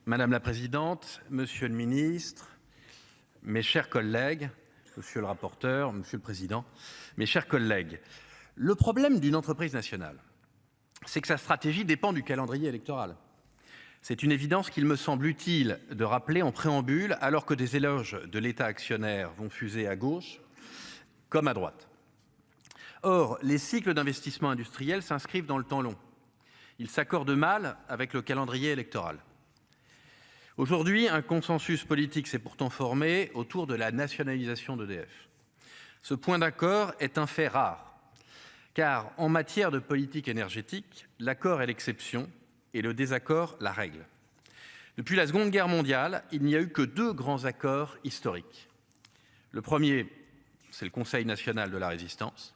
Madame la présidente, monsieur le ministre, mes chers collègues, monsieur le rapporteur, monsieur le président, mes chers collègues, le problème d'une entreprise nationale, c'est que sa stratégie dépend du calendrier électoral. C'est une évidence qu'il me semble utile de rappeler en préambule, alors que des éloges de l'État actionnaire vont fuser à gauche comme à droite. Or, les cycles d'investissement industriel s'inscrivent dans le temps long. Ils s'accordent mal avec le calendrier électoral. Aujourd'hui, un consensus politique s'est pourtant formé autour de la nationalisation d'EDF. Ce point d'accord est un fait rare, car en matière de politique énergétique, l'accord est l'exception et le désaccord la règle. Depuis la Seconde Guerre mondiale, il n'y a eu que 2 grands accords historiques. Le premier, c'est le Conseil national de la Résistance.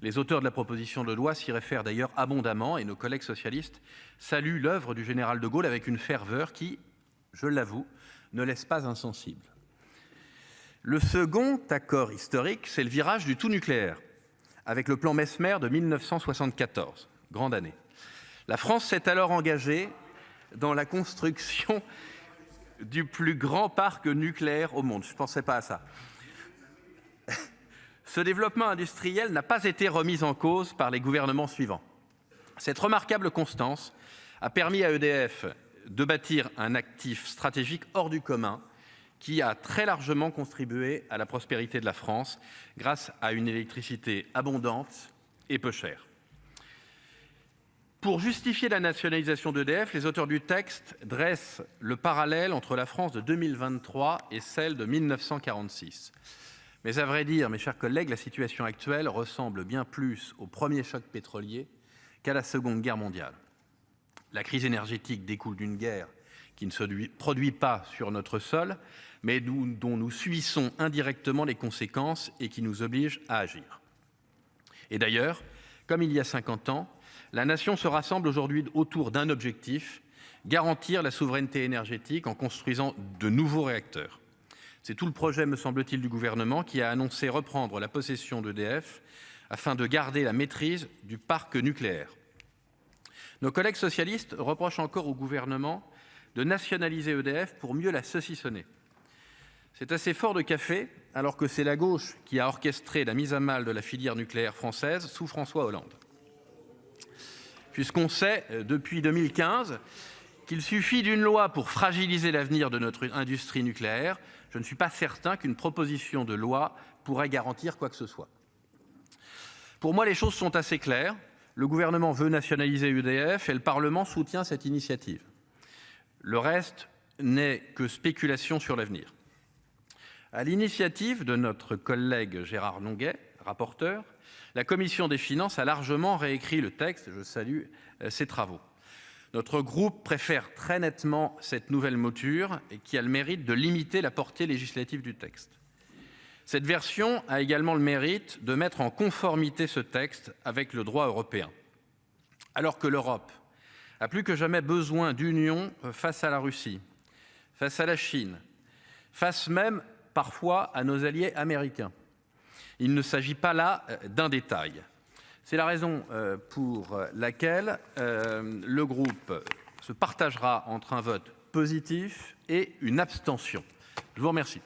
Les auteurs de la proposition de loi s'y réfèrent d'ailleurs abondamment et nos collègues socialistes saluent l'œuvre du général de Gaulle avec une ferveur qui, je l'avoue, ne laisse pas insensible. Le second accord historique, c'est le virage du tout nucléaire, avec le plan Messmer de 1974, grande année. La France s'est alors engagée dans la construction du plus grand parc nucléaire au monde. Je ne pensais pas à ça. Ce développement industriel n'a pas été remis en cause par les gouvernements suivants. Cette remarquable constance a permis à EDF de bâtir un actif stratégique hors du commun qui a très largement contribué à la prospérité de la France grâce à une électricité abondante et peu chère. Pour justifier la nationalisation d'EDF, les auteurs du texte dressent le parallèle entre la France de 2023 et celle de 1946. Mais à vrai dire, mes chers collègues, la situation actuelle ressemble bien plus au premier choc pétrolier qu'à la Seconde Guerre mondiale. La crise énergétique découle d'une guerre qui ne se produit pas sur notre sol, mais dont nous subissons indirectement les conséquences et qui nous oblige à agir. Et d'ailleurs, comme il y a 50 ans, la nation se rassemble aujourd'hui autour d'un objectif, garantir la souveraineté énergétique en construisant de nouveaux réacteurs. C'est tout le projet, me semble-t-il, du gouvernement qui a annoncé reprendre la possession d'EDF afin de garder la maîtrise du parc nucléaire. Nos collègues socialistes reprochent encore au gouvernement de nationaliser EDF pour mieux la saucissonner. C'est assez fort de café, alors que c'est la gauche qui a orchestré la mise à mal de la filière nucléaire française sous François Hollande. Puisqu'on sait, depuis 2015, qu'il suffit d'une loi pour fragiliser l'avenir de notre industrie nucléaire, je ne suis pas certain qu'une proposition de loi pourrait garantir quoi que ce soit. Pour moi, les choses sont assez claires. Le gouvernement veut nationaliser EDF et le Parlement soutient cette initiative. Le reste n'est que spéculation sur l'avenir. À l'initiative de notre collègue Gérard Longuet, rapporteur, la commission des finances a largement réécrit le texte. Je salue ses travaux. Notre groupe préfère très nettement cette nouvelle mouture et qui a le mérite de limiter la portée législative du texte. Cette version a également le mérite de mettre en conformité ce texte avec le droit européen. Alors que l'Europe a plus que jamais besoin d'union face à la Russie, face à la Chine, face même parfois à nos alliés américains. Il ne s'agit pas là d'un détail. C'est la raison pour laquelle le groupe se partagera entre un vote positif et une abstention. Je vous remercie.